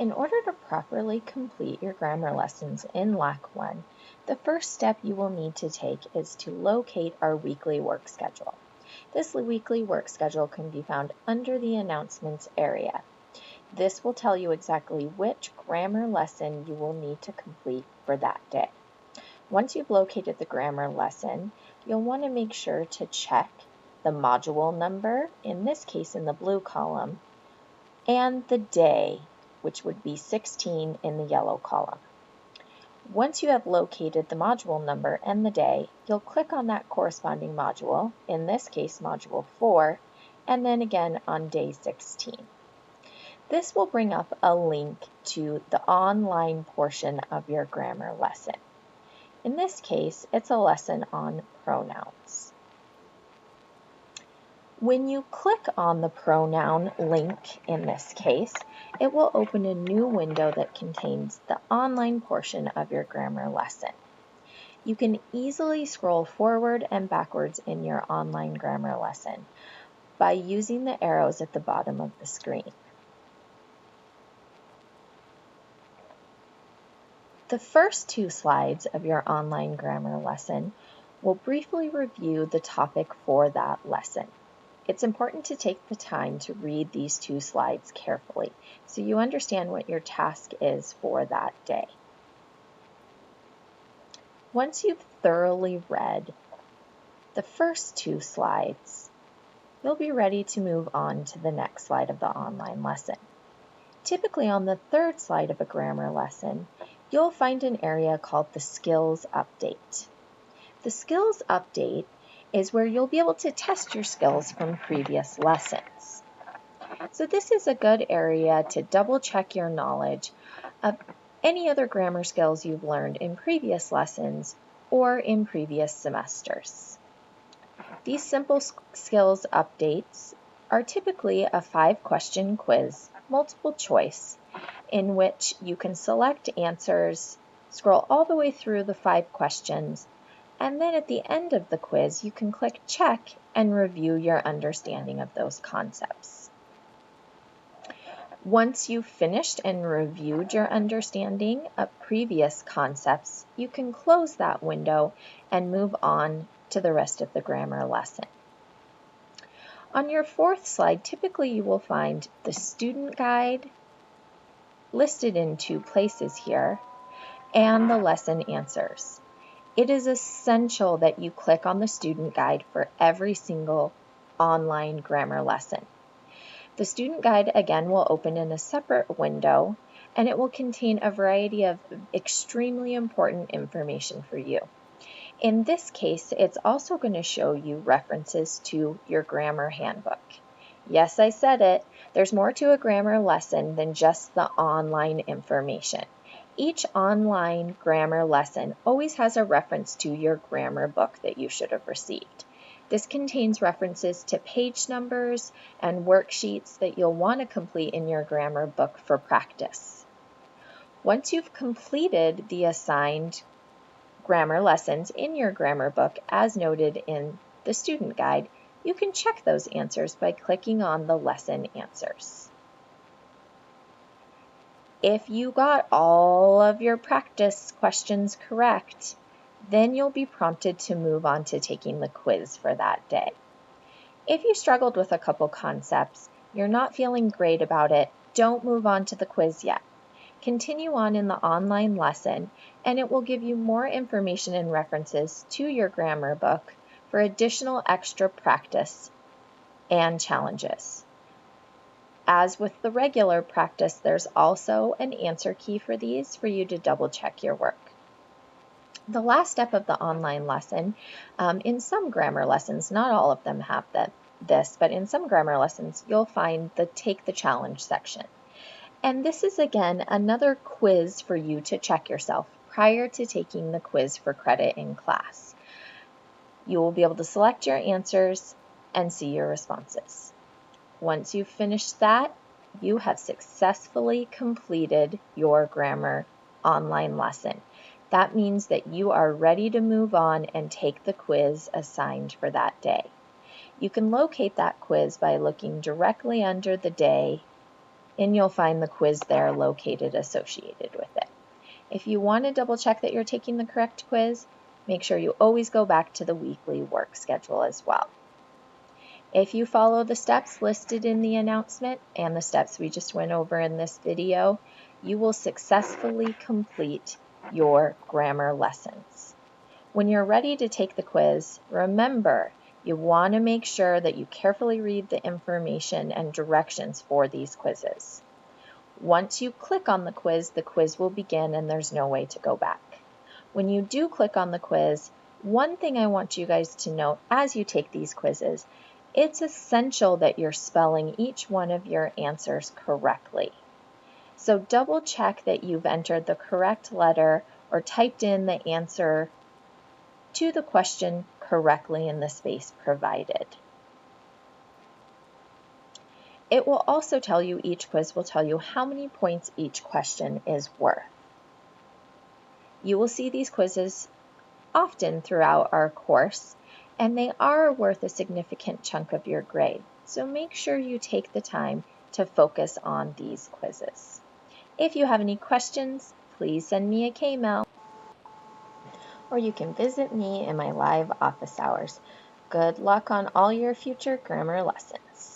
In order to properly complete your grammar lessons in LAC1, the first step you will need to take is to locate our weekly work schedule. This weekly work schedule can be found under the announcements area. This will tell you exactly which grammar lesson you will need to complete for that day. Once you've located the grammar lesson, you'll want to make sure to check the module number, in this case in the blue column, and the day, which would be 16 in the yellow column. Once you have located the module number and the day, you'll click on that corresponding module, in this case module 4, and then again on day 16. This will bring up a link to the online portion of your grammar lesson. In this case, it's a lesson on pronouns. When you click on the pronoun link in this case, it will open a new window that contains the online portion of your grammar lesson. You can easily scroll forward and backwards in your online grammar lesson by using the arrows at the bottom of the screen. The first 2 slides of your online grammar lesson will briefly review the topic for that lesson. It's important to take the time to read these 2 slides carefully so you understand what your task is for that day. Once you've thoroughly read the first 2 slides, you'll be ready to move on to the next slide of the online lesson. Typically on the 3rd slide of a grammar lesson, you'll find an area called the Skills Update. The Skills Update is where you'll be able to test your skills from previous lessons. So this is a good area to double check your knowledge of any other grammar skills you've learned in previous lessons or in previous semesters. These simple skills updates are typically a 5-question quiz, multiple choice, in which you can select answers, scroll all the way through the 5 questions, and then at the end of the quiz, you can click check and review your understanding of those concepts. Once you've finished and reviewed your understanding of previous concepts, you can close that window and move on to the rest of the grammar lesson. On your 4th slide, typically you will find the student guide listed in 2 places here and the lesson answers. It is essential that you click on the student guide for every single online grammar lesson. The student guide again will open in a separate window and it will contain a variety of extremely important information for you. In this case, it's also going to show you references to your grammar handbook. Yes, I said it. There's more to a grammar lesson than just the online information. Each online grammar lesson always has a reference to your grammar book that you should have received. This contains references to page numbers and worksheets that you'll want to complete in your grammar book for practice. Once you've completed the assigned grammar lessons in your grammar book as noted in the student guide, you can check those answers by clicking on the lesson answers. If you got all of your practice questions correct, then you'll be prompted to move on to taking the quiz for that day. If you struggled with a couple concepts, you're not feeling great about it, don't move on to the quiz yet. Continue on in the online lesson, and it will give you more information and references to your grammar book for additional extra practice and challenges. As with the regular practice, there's also an answer key for these for you to double check your work. The last step of the online lesson, in some grammar lessons, not all of them have this, but in some grammar lessons, you'll find the Take the Challenge section. And this is again another quiz for you to check yourself prior to taking the quiz for credit in class. You will be able to select your answers and see your responses. Once you've finished that, you have successfully completed your grammar online lesson. That means that you are ready to move on and take the quiz assigned for that day. You can locate that quiz by looking directly under the day and you'll find the quiz there located associated with it. If you want to double check that you're taking the correct quiz, make sure you always go back to the weekly work schedule as well. If you follow the steps listed in the announcement and the steps we just went over in this video, you will successfully complete your grammar lessons. When you're ready to take the quiz, remember, you want to make sure that you carefully read the information and directions for these quizzes. Once you click on the quiz will begin and there's no way to go back. When you do click on the quiz, one thing I want you guys to note as you take these quizzes, it's essential that you're spelling each one of your answers correctly. So double check that you've entered the correct letter or typed in the answer to the question correctly in the space provided. It will also tell you, each quiz will tell you how many points each question is worth. You will see these quizzes often throughout our course, and they are worth a significant chunk of your grade. So make sure you take the time to focus on these quizzes. If you have any questions, please send me a K-mail, or you can visit me in my live office hours. Good luck on all your future grammar lessons.